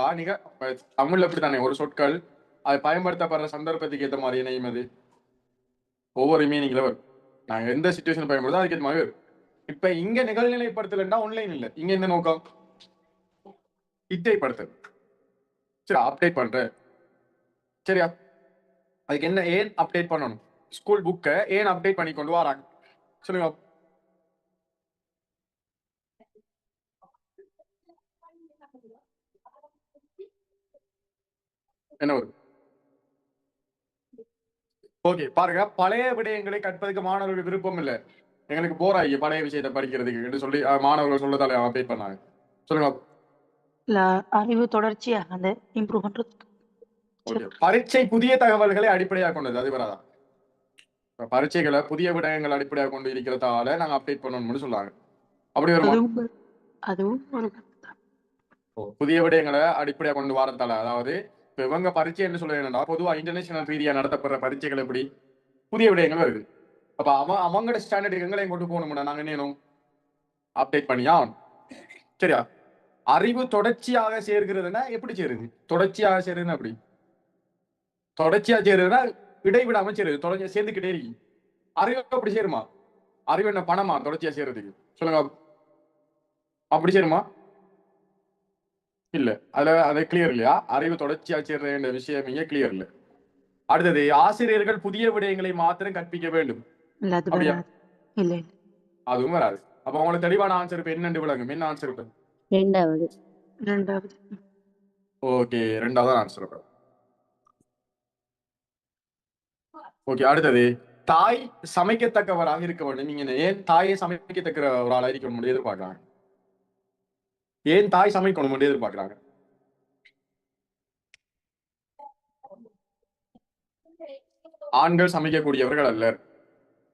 தமிழ்ல எப்படித்தானே ஒரு சொற்கள் அது பயன்படுத்தப்படுற சந்தர்ப்பத்துக்கு ஏற்ற மாதிரி இணையும். அது ஒவ்வொரு மீனிங்ல வரும். நாங்க எந்த சிச்சுவேஷன் பயன்படுத்தோ அதுக்கு ஏற்ற மாதிரி வரும். இப்ப இங்க நிகழ்நிலைப்படுத்தலன்னா ஆன்லைன் இல்ல, இங்க என்ன நோக்கம்? இத்தைப்படுத்தல். சரி, அப்டேட் பண்ற. சரியா? அதுக்கு என்ன, ஏன் அப்டேட் பண்ணணும்? ஸ்கூல் புக்கை ஏன் அப்டேட் பண்ணி கொண்டு வராங்க சொல்லுங்க. என்ன வரும்? ஓகே, பாருங்க, பழைய விடயங்களை கற்பதற்கு மாணவர்கள் விருப்பம் இல்லை. எங்களுக்கு போராயி பழைய விஷயத்தை படிக்கிறதுக்கு என்று சொல்லி மாணவர்கள் சொல்லதாலே அப்டேட் பண்ணாங்க. சொல்லுங்க. இல்ல அறிவு தொடர்ச்சியா அந்த இம்ப்ரூவ் பண்றதுக்கு. ஓகே, பரீட்சை புதிய தகவல்களை அடிப்படையாக கொண்டது, அது வராதா? பரீட்சைகளை புதிய விடயங்கள் அடிப்படையாக கொண்டு இருக்கிறதால நாங்க அப்டேட் பண்ணணும்னு சொல்லாங்க. அப்படி வருமா? அதுவும் ஒரு புதிய விடயங்களை அடிப்படையாக கொண்டு வரத்தால, அதாவது இப்ப இவங்க பரீட்சை என்று சொல்ல என்னன்னா, பொதுவா இன்டர்நேஷனல் ரீதியா நடத்தப்படுற பரீட்சைகள் எப்படி புதிய விடயங்கள் வருது. அப்ப அவங்களோட ஸ்டாண்டர்டுக்கு எங்களையும் கொண்டு போகணும்னா நாங்க என்ன அப்டேட் பண்ணியா? சரியா? அறிவு தொடர்ச்சியாக சேர்கிறதுனா எப்படி சேருது? தொடர்ச்சியாக சேருதுன்னா அப்படி தொடர்ச்சியா சேருதுன்னா இடைவிடாம சேருது, தொடர்ச்சியா சேர்ந்துக்கிட்டே இருக்கு. அறிவு அப்படி சேருமா? அறிவு என்ன பணமா தொடர்ச்சியா சேருறதுக்கு? சொல்லுங்க. அப்படி சேருமா? இல்ல. அதை கிளியர் இல்லையா? அறிவு தொடர்ச்சியா சேர்ற விஷயம் இங்க கிளியர் இல்ல. அடுத்தது, ஆசிரியர்கள் புதிய விடயங்களை மாத்திரம் கற்பிக்க வேண்டும். இல்ல, அது அப்படியா? வராது. இல்ல இல்ல, அதுவும் வராது. அப்ப உங்களுக்கு தெளிவான ஆன்சர் இப்ப என்னன்னு விளங்கும். என்ன ஆன்சர் இப்ப? இரண்டாவது. ஓகே, ரெண்டாவது ஆன்சர். ஓகே, அடுத்தது, தாய் சமைக்கத்தக்கவராக இருக்க வேண்டும். நீங்க ஏன் தாயை சமைக்கத்தக்க ஒரு ஆளா இருக்கணும் எதிர்பார்க்கறாங்க? ஏன் தாய் சமைக்கணும் எதிர்பார்க்கறாங்க? ஆண்கள் சமைக்கக்கூடியவர்கள் அல்ல.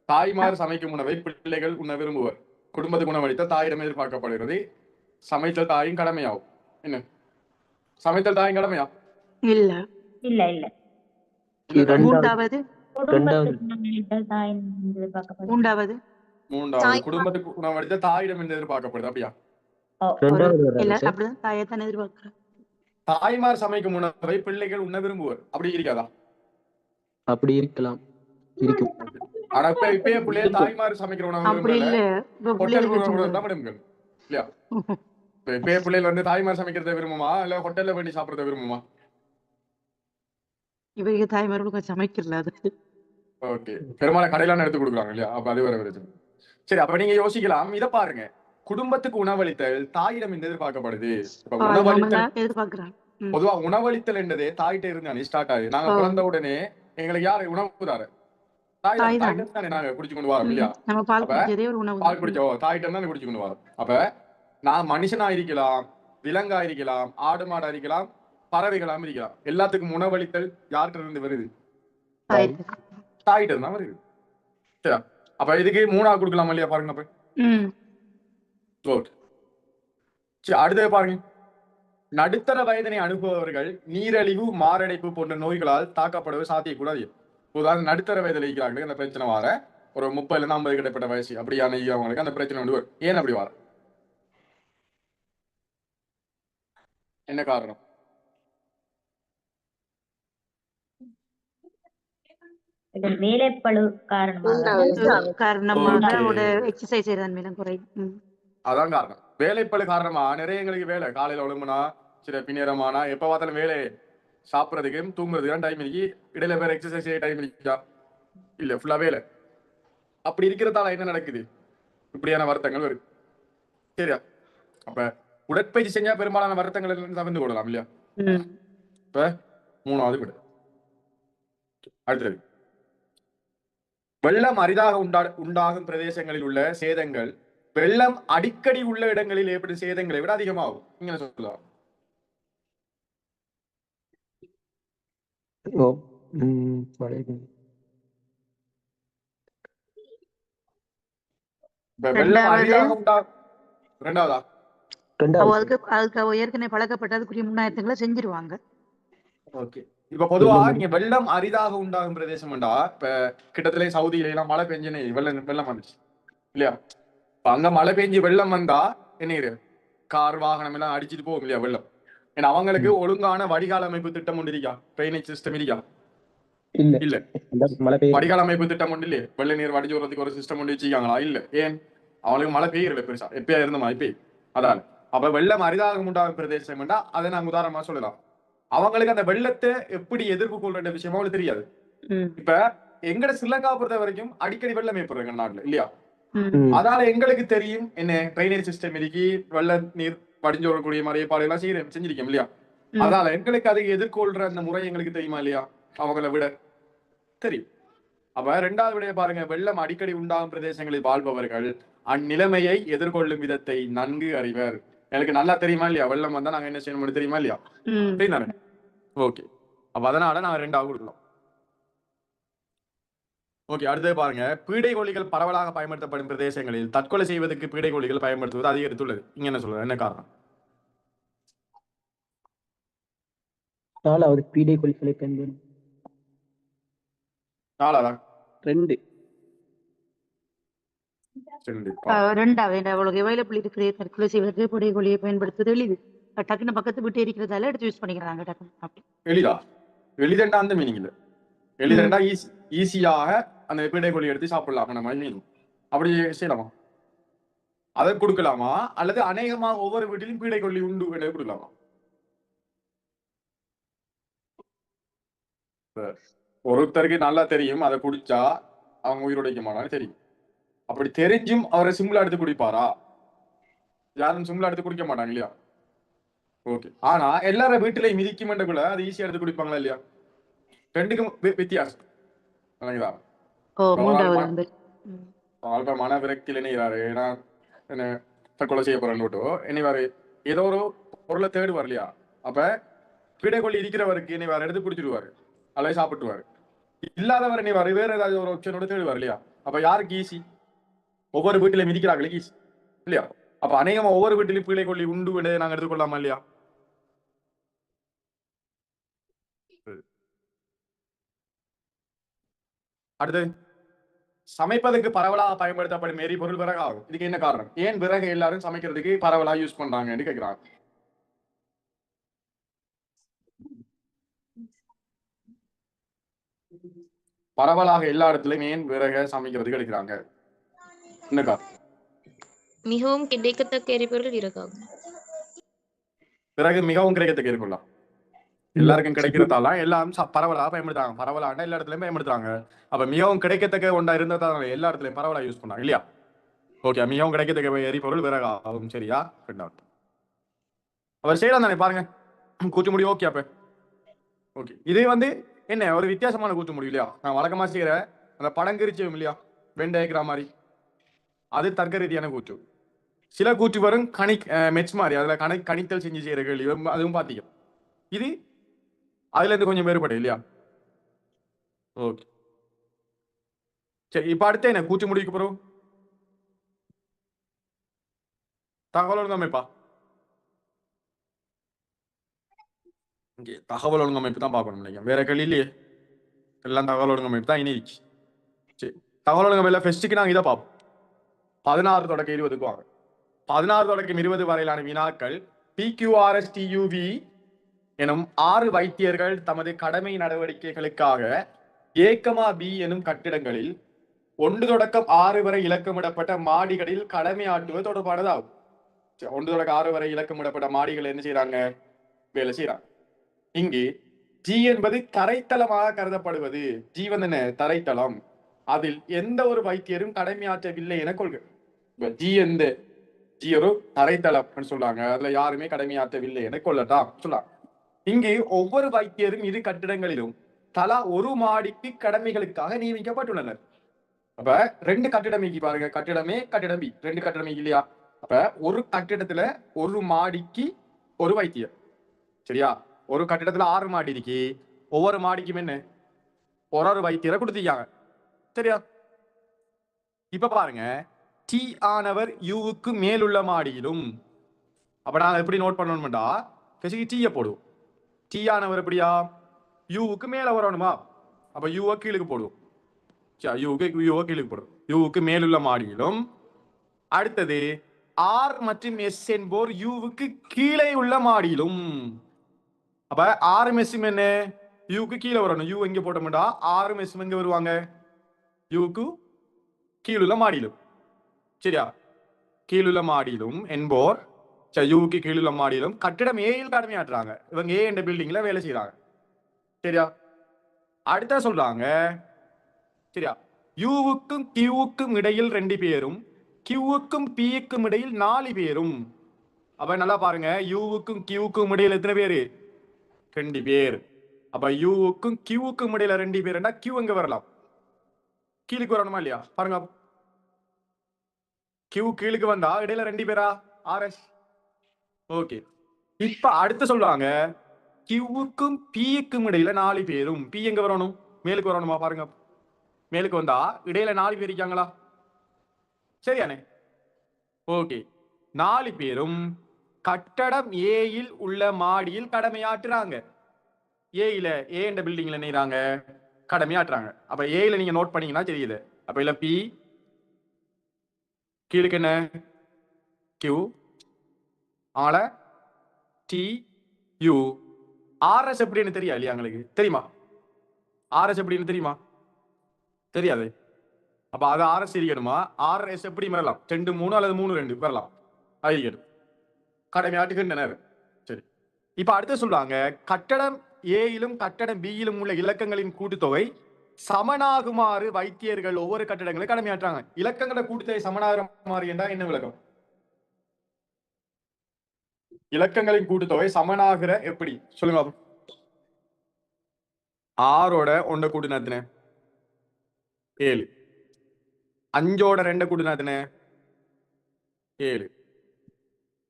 தாய்மார் சமைக்கும் உணவை பிள்ளைகள் உண்ண விரும்புவர். குடும்பத்துக்கு உணவளித்த தாயிடம் எதிர்பார்க்கப்படுகிறது. சமைத்தல் தாயின் கடமையாகும். என்ன சமைத்தல் தாயின் கடமையா? இல்ல. இல்ல இல்ல இல்ல. மூன்றாவது குடும்பத்துக்கு உணவளித்தல் தாயின் எதிர்பார்க்கப்படுது. மூன்றாவது மூன்றாவது குடும்பத்துக்கு உணவளித்த தாயிடம் என்று எதிர்பார்க்கப்படுது. அப்படியா? இல்ல அப்படிதான் தாயத்தான் எதிர்பார்க்கிறேன். தாய்மார் சமைக்கும் உணவை பிள்ளைகள் உண்ண விரும்புவர். அப்படி இருக்காதா? அப்படி இருக்கலாம், இருக்கும். ஆனா இப்பயே பிள்ளைய தாய்மார் சமைக்கிற உணவு அப்படி விரும்பல. இல்ல. இப்ப ஹோட்டல் பிள்ளைகளுக்கு உணவு சொல்றேன். தான் விரும்புங்கள் இல்லையா? இப்பயே பிள்ளைகள் வந்து தாய்மார் சமைக்கிறத விரும்புமா இல்ல ஹோட்டல்ல வேண்டி சாப்பிடறத விரும்புமா? இவங்க தாய்மார்களுக்கு சமைக்கிறல அது. ஓகே, பெரும்பாலும் கடையிலான எடுத்து கொடுக்குறாங்க இல்லையா? அப்ப அது வேற பிரச்சனை. சரி, அப்ப நீங்க யோசிக்கலாம், இத பாருங்க. குடும்பத்துக்கு உணவளித்தல் தாயிடம் என்று எதிர்பார்க்கப்படுது. இப்ப உணவளித்தல் எதிர்பார்க்கிறான். பொதுவா உணவளித்தல் என்றதே தாயிட்ட இருந்தானே ஸ்டார்ட் ஆகுது. நாங்க பிறந்த உடனே எங்களுக்கு யாரு உணவு தாரு? தாய் தாய்தான். தானே நாங்க குடிச்சு கொண்டு வரோம் இல்லையா? நம்ம பால் அப்ப குடிச்சதே ஒரு உணவு பால் குடிச்சோ தாயிட்ட தானே குடிச்சு கொண்டு வரோம். அப்ப நான் மனுஷனா இருக்கலாம், விலங்கா இருக்கலாம், ஆடு மாடா இருக்கலாம், பறவைகளாம் இருக்கலாம். எல்லாத்துக்கும் உணவளித்தல் யார்கிட்ட இருந்து வருது? தாயிட்ட இருந்தா வருது. சரி, அப்ப இதுக்கு 3 கொடுக்கலாம் இல்லையா? பாருங்க. அப்ப ஓகே, சரி, அடுத்தது பாருங்க. நடுத்தர வயதினை அனுபவர்கள் நீரழிவு, மாரடைப்பு போன்ற நோய்களால் தாக்கப்படுவது சாத்தியக்கூடாது. உதாரணம், நடுத்தர வயதில் இருக்கிறாங்களுக்கு அந்த பிரச்சனை வர ஒரு 30-50 கிடைப்பட்ட வயசு அப்படியான அவங்களுக்கு அந்த பிரச்சனை வந்து வரும். ஏன் அப்படி வர? என்ன காரணம்? வேலைப்பளு காரணமாக எக்ஸசைஸ் செய்யறதன் மேலும் குறையும். அதான் காரணம். வேலைப்பளு காரணமா நிறைய எங்களுக்கு வேலை. காலையில ஒழுங்குனா சில பின்னேரமானா எப்ப பார்த்தாலும் வேலை, சாப்பிட்றதுக்கும் தூங்குறதுக்கு டைம் இருக்கு. இடையில வேற எக்ஸசைஸ் செய்ய டைம் இருக்கா? இல்ல, ஃபுல்லா வேலை. அப்படி இருக்கிறதால என்ன நடக்குது? இப்படியான வருத்தங்கள் வருது. சரியா? அப்ப உடற்பயிற்சி செஞ்சா பெரும்பாலான வருத்தங்கள் தவிர்த்து கொள்ளலாம் இல்லையா? இப்ப 3வது விட. அடுத்தது, வெள்ளம் அரிதாக உண்டாகும் பிரதேசங்களில் உள்ள சேதங்கள் வெள்ளம் அடிக்கடி உள்ள இடங்களில் ஏற்படும் சேதங்களை விட அதிகமாகும். நீங்க சொல்லலாம். வெள்ளம் அரிதாக உண்டாகும். ரெண்டாவதா? அதுக்கு ஏற்கனவே பழக்கப்பட்ட அதுக்குரிய முன்னாயத்தங்களை செஞ்சிருவாங்க. ஓகே, இப்ப பொதுவா நீங்க வெள்ளம் அரிதாக உண்டாகும் பிரதேசம்டா, இப்ப கிட்டத்தட்ட சவுதியில எல்லாம் மழை பெஞ்சுன்னு வெள்ளம் வந்துச்சு இல்லையா? அங்க மழை பெஞ்சு வெள்ளம் வந்தா என்ன, கார் வாகனம் எல்லாம் அடிச்சுட்டு போகும் இல்லையா வெள்ளம்? ஏன்னா அவங்களுக்கு ஒழுங்கான வடிகால் அமைப்பு திட்டம் ஒன்று இருக்கா? ட்ரைனேஜ் சிஸ்டம் இருக்கா? இல்ல. வடிகால் அமைப்பு திட்டம் ஒன்று இல்லையே. வெள்ள நீர் வடிஞ்சு வரதுக்கு ஒரு சிஸ்டம் ஒன்று வச்சுக்காங்களா? இல்ல. ஏன்? அவங்களுக்கு மழை பெய்யல பெருசா, எப்பயா இருந்த மழை பெய்யும். அதான் அப்ப வெள்ளம் அரிதாக உண்டாகும் பிரதேசம் வேண்டா, அதை நாங்க உதாரணமா சொல்லலாம். அவங்களுக்கு அந்த வெள்ளத்தை எப்படி எதிர்ப்பு கொள்ற விஷயமா அவங்களுக்கு தெரியாது. இப்ப எங்கட ஸ்ரீலங்கா பொறுத்த வரைக்கும் அடிக்கடி வெள்ளம் ஏற்படுறாங்க நாட்டுல இல்லையா? அதனால எங்களுக்கு தெரியும் என்ன ட்ரைனேஜ் சிஸ்டம் இருக்கு, வெள்ள நீர் வடிஞ்சு வரக்கூடிய மாதிரி ஏற்பாடு எல்லாம் செஞ்சிருக்கோம் இல்லையா? அதனால எங்களுக்கு அதை எதிர்கொள்ற அந்த முறை எங்களுக்கு தெரியுமா இல்லையா? அவங்களை விட தெரியும். அப்ப 2வது விடைய பாருங்க. வெள்ளம் அடிக்கடி உண்டாகும் பிரதேசங்களில் வாழ்பவர்கள் அந்நிலைமையை எதிர்கொள்ளும் விதத்தை நன்கு அறிவர். எனக்கு நல்லா தெரியுமா இல்லையா? வெள்ளம் வந்தா நாங்க என்ன செய்யணும் தெரியுமா இல்லையா? ஓகே, அப்ப அதனால நாங்க 2வது கொடுக்கலாம். ஓகே, அடுத்தது பாருங்க. பீடைகோழிகள் பரவலாக பயன்படுத்தப்படும் பிரதேசங்களில் தற்கொலை செய்வதற்கு பீடைகோழிகள் பயன்படுத்துவது அதிகரித்துள்ளது. இங்க என்ன சொல்றது? என்ன காரணம்? 4வது பீடைகோழிகளை பயன்படுத்தும். 4வதா? 2. 2வது அவ்வளவு அவைலபிள் இருக்கிற தற்கொலை செய்வதற்கு பீடைகோழியை பயன்படுத்துவது எளிது. டக்குன்னு பக்கத்து விட்டு இருக்கிறதால எடுத்து யூஸ் பண்ணிக்கிறாங்க. டக்குன்னு எளிதா? எளிதண்டா அந்த மீனிங் இல்ல. எளிதண்டா ஈஸியாக அந்த பீடைகோழி எடுத்து சாப்பிடலாம். நம்ம மீன் அப்படி செய்யலாமா? அதை கொடுக்கலாமா? அல்லது அநேகமாக ஒவ்வொரு வீட்டிலும் பீடைகோழி உண்டு கொடுக்கலாமா? ஒருத்தருக்கு நல்லா தெரியும் அதை குடிச்சா அவங்க உயிரோடைக்க மாட்டாங்க தெரியும். அப்படி தெரிஞ்சும் அவரை சிம்பிளா எடுத்து குடிப்பாரா? யாரும் சிம்பிளா எடுத்து குடிக்க மாட்டாங்க இல்லையா? ஓகே, ஆனா எல்லாரும் வீட்டிலையும் மிதிக்குமென்றக்குள்ள அது ஈஸியா எடுத்து குடிப்பாங்களா இல்லையா? 2க்கும் வித்தியாசம். மன விரக்தியில் இணைகிறாரு, ஏன்னா என்ன தற்கொலை செய்ய போறேன்னு என்னைவாரு ஏதோ ஒரு பொருளை தேடுவார் இல்லையா? அப்ப பீடைகோழி இருக்கிறவருக்கு என்னைவாரு எடுத்து குடிச்சிடுவாரு அல்லது சாப்பிட்டுவாரு. இல்லாதவர் நீ வர வேற ஏதாவது ஒரு ஆப்ஷனோட தேடி வர இல்லையா? அப்ப யாருக்கு ஈஸி? ஒவ்வொரு வீட்டிலையும் மிதிக்கிறாங்களே ஈஸி இல்லையா? அப்ப அநேகமா ஒவ்வொரு வீட்டிலையும் பிள்ளை கொள்ளி உண்டு விட நாங்க எடுத்துக்கொள்ளாமா இல்லையா? அடுத்து சமைப்பதற்கு பரவலாக பயன்படுத்தப்படும் எரிபொருள் விறகு ஆகும். இதுக்கு என்ன காரணம்? ஏன் விறகு எல்லாரும் சமைக்கிறதுக்கு பரவலாக யூஸ் பண்றாங்கன்னு கேட்கிறாங்க. பரவலாக எல்லா இடத்துலயும் ஏன் விறக சமைக்கிறதுக்கு எடுக்கிறாங்க? என்ன காரணம்? மிகவும் கிடைக்கத்தக்க எரிபொருள் விறகாகும். விறகு மிகவும் கிடைக்கத்தக்க இருக்குல்ல, எல்லாருக்கும் கிடைக்கிறதால எல்லாம் பரவலாக பயன்படுத்துறாங்க. பரவலாக எல்லா இடத்துலயும் பயன்படுத்துறாங்க. அப்ப மிகவும் கிடைக்கத்தக்க ஒன்றா இருந்ததால எல்லா இடத்துலயும் பரவலாக யூஸ் பண்ணாங்க இல்லையா? ஓகே, மிகவும் கிடைக்கத்தக்க எரிபொருள் விறகு ஆகும். சரியா? ரெண்டாவது அவர் செய்யலாம் தானே, பாருங்க கூச்சு முடியும். ஓகே, அப்ப ஓகே, இது வந்து என்ன ஒரு வித்தியாசமான கூச்சு முடியும் இல்லையா? நான் வழக்கமா செய்யற அந்த படங்கிரிச்சம் இல்லையா, வெண்டைக்கிற மாதிரி, அது தர்க்க ரீதியான கூச்சு. சில கூச்சு வரும் மெச் மாதிரி, அதுல கணித்தல் செஞ்சு செய்யற கேள்வி, அதுவும் பாத்தீங்க. இது அதுல இருந்து கொஞ்சம் வேறுபடும் இல்லையா? ஓகே, சரி. இப்ப அடுத்து என்ன கூச்சு முடிக்க போறோம்? தகவல் ஒழுங்கமைப்பா. தகவல் ஒழுங்கமைப்பு தான் பார்க்கணும் நினைக்கிறேன், வேற கேள்வி இல்லையே. எல்லாம் தகவல் ஒழுங்கமைப்பு தான் இனிச்சு. சரி, தகவல் ஒழுங்கமைப்புல ஃபெஸ்ட்டுக்கு நாங்க இதை பார்ப்போம். 16 தொடக்க 20க்கு வாங்க. 16 தொடக்கம் 20 வரையிலான வினாக்கள் PQRSTUV எனும் 6 வைத்தியர்கள் தமது கடமை நடவடிக்கைகளுக்காக A, B எனும் கட்டிடங்களில் 1 தொடக்கம் 6 வரை இலக்கமிடப்பட்ட மாடிகளில் கடமையாற்றுவது தொடர்பானதாகும். 1 தொடக்கம் 6 வரை இலக்கமிடப்பட்ட மாடிகள் என்ன செய்யறாங்க? வேலை செய்யறாங்க. இங்கு G என்பது தரைத்தளமாக கருதப்படுவது. G வந்து என்ன? தரைத்தளம். அதில் எந்த ஒரு வைத்தியரும் கடமையாற்றவில்லை என கொள்க. G ஒரு தரைத்தளம் சொல்றாங்க, அதுல யாருமே கடமையாற்றவில்லை என கொள்ளட்டாம் சொல்றாங்க. இங்கு ஒவ்வொரு வைத்தியரும் இரு கட்டிடங்களிலும் தலா ஒரு மாடிக்கு கடமைகளுக்காக நியமிக்கப்பட்டுள்ளனர். அப்ப 2 கட்டிடம் பாருங்க, கட்டிடமே கட்டிடம் B, 2 கட்டிடம் இல்லையா? அப்ப ஒரு கட்டிடத்துல ஒரு மாடிக்கு ஒரு வைத்தியர். சரியா? ஒரு கட்டிடத்துல 6 மாடி இருக்கு, ஒவ்வொரு மாடிக்கும் என்ன ஒரு வைத்தியரை கொடுத்திருக்காங்க. சரியா? இப்ப பாருங்க, T ஆனவர் யூவுக்கு மேலுள்ள மாடியிலும். அப்ப நாங்க எப்படி நோட் பண்ணணும்டா, டீயை போடுவோம். T ஆனவர் எப்படியா? யூவுக்கு மேல வரணுமா? அப்ப யூவை கீழுக்கு போடுவோம். யூவுக்கு கீழுக்கு போடுவோம். யூவுக்கு மேலுள்ள மாடியிலும். அடுத்தது R மற்றும் S என்போர் யூவுக்கு கீழே உள்ள மாடியிலும். அப்ப R S என்ன? யூவுக்கு கீழே வரணும். யூ எங்க போட்டோம்டா, R S எங்க வருவாங்க? யூவுக்கு கீழுள்ள மாடியிலும். சரியா? கீழுள்ள மாடியிலும் என்போர் யூவுக்கு கீழுள்ள மாடியிலும் கட்டிடம் ஏயில் கடமையாற்றுறாங்க. இவங்க ஏ என்ற பில்டிங்ல வேலை செய்யறாங்க. சரியா? அடுத்த சொல்றாங்க, சரியா, யூவுக்கும் கியூவுக்கும் இடையில் 2 பேரும், கியூவுக்கும் பிக்கும் இடையில் 4 பேரும். அப்ப நல்லா பாருங்க, யூவுக்கும் கியூவுக்கும் இடையில் எத்தனை பேரு? 2 பேர். அப்ப யூவுக்கும் கியூவுக்கும் இடையில 2 பேருன்னா கியூ எங்க வரலாம்? கீழுக்கு வரணுமா இல்லையா? பாருங்க, கியூ கீழுக்கு வந்தா இடையில 2 பேரா? RS. ஓகே, இப்ப அடுத்து சொல்றாங்க, கியூவுக்கும் பிக்கும் இடையில 4 பேரும். பி எங்க வரணும்? மேலுக்கு வரணுமா? பாருங்க, மேலுக்கு வந்தா இடையில 4 பேர் இருக்காங்களா? சரியானே? ஓகே, 4 பேரும் கட்டடம் ஏயில் உள்ள மாடியில் கடமையாற்றுறாங்க. ஏயில ஏ என்ற பில்டிங்ல நினைறாங்க, கடமையாற்றுறாங்க. அப்ப ஏயில நீங்க நோட் பண்ணீங்கன்னா தெரியுது. அப்ப இல்ல பி, கீழுக்கு என்ன? கியூ, ஆல டி, யூ. ஆர்எஸ் எப்படின்னு தெரியா இல்லையா உங்களுக்கு? தெரியுமா? ஆர்எஸ் எப்படின்னு தெரியுமா? தெரியாது. அப்ப அது ஆர்எஸ் இருக்கணுமா? ஆர்எஸ் எப்படி வரலாம்? 2 3 அல்லது 3 2 வரலாம். அது இருக்கணும். கடமையாற்றுகின்றனர். சரி, இப்ப அடுத்து சொல்றாங்க, கட்டடம் ஏயிலும் கட்டடம் பியிலும் உள்ள இலக்கங்களின் கூட்டுத்தொகை சமனாகுமாறு வைத்தியர்கள் ஒவ்வொரு கட்டடங்களும் கடமையாற்றாங்க. இலக்கங்கள கூட்டுத்தொகை சமனாகுமாறு என்றால் என்ன விளக்கம்? இலக்கங்களின் கூட்டுத்தொகை சமனாகிற எப்படி சொல்லுங்க. 6ஓட 1 கூட்டினா எத்தனை? 7. 5ஓட 2 கூட்டினா எத்தனை? 7.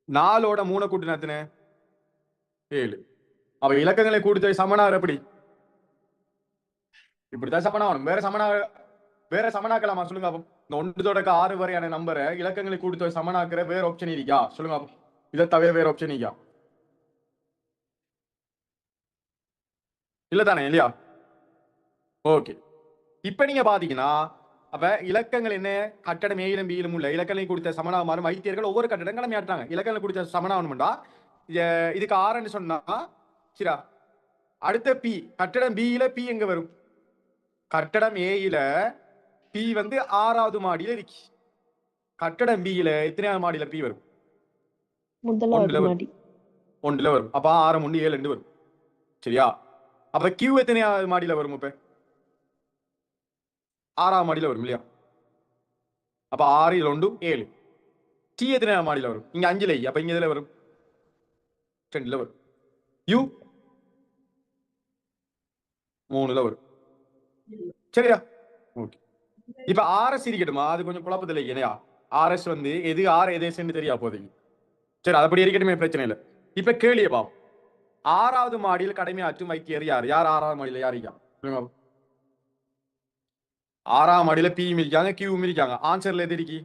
4ஓட 3 கூட்டினா எத்தனை? 7. அப்ப இலக்கங்களை கூட்டுத்தொகை சமனாகிற எப்படி? இப்படித்தான் சமனாகணும். வேற சமனாக்கலாமா சொல்லுங்க அப்போ. இந்த 1 தொடக்க 6 வரையான நம்பரை இலக்கங்களை கூட்டி சமனாக்குற வேற ஆப்ஷன் இருக்கா சொல்லுங்க அப்போ. இதை தவிர வேற ஆப்ஷன் இருக்கா? இல்ல தானே, இல்லையா? ஓகே, இப்ப நீங்க பாத்தீங்கன்னா அப்ப இலக்கங்கள் என்ன, கட்டடம் ஏயிலும் பியிலும் உள்ள இலக்கங்களை கொடுத்த சமனாகுமாறும் வைத்தியர்கள் ஒவ்வொரு கட்டடம் கடமையாற்றாங்க. இலக்கங்களை கொடுத்த சமனாகணும்டா இதுக்கு 6 சொன்னா சரியா. அடுத்த பி, கட்டடம் பியில பி எங்க வரும்? கட்டடம் ஏயில பி வந்து 6வது மாடியில இருக்கு. கட்டடம் பியில எத்தனையாவது மாடியில பி வரும்? ஒன்றுல வரும். அப்ப 6 1 7 2 வரும். சரியா? அப்ப கியூ எத்தனையாவது மாடியில வரும்? இப்ப 6ஆம் மாடியில வரும் இல்லையா? அப்ப 6 1 7. டி எத்தனையாவது மாடியில வரும்? இங்க 5ல. அப்ப இங்க எதுல வரும்? 2ல வரும். யூ 3ல வரும். சரியா? ஓகே, இப்ப ஆர்எஸ் இருக்கட்டுமா? அது கொஞ்சம் குழப்பத்தில் இல்லையா? ஆர்எஸ் வந்து எது ஆர் எதேன்னு தெரியா போதீங்க. சரி, அது அப்படி இருக்கட்டுமே, பிரச்சனை இல்லை. இப்ப கேள்வியை பாவம், 6வது மாடியில் கடமையாற்றும் வைத்தியர் யார்? 6வது மாடியில யார் இருக்காங்க? 6ஆம் மாடியில பி இருக்காங்க, கியூ இருக்காங்க. ஆன்சர்ல எது இருக்கு?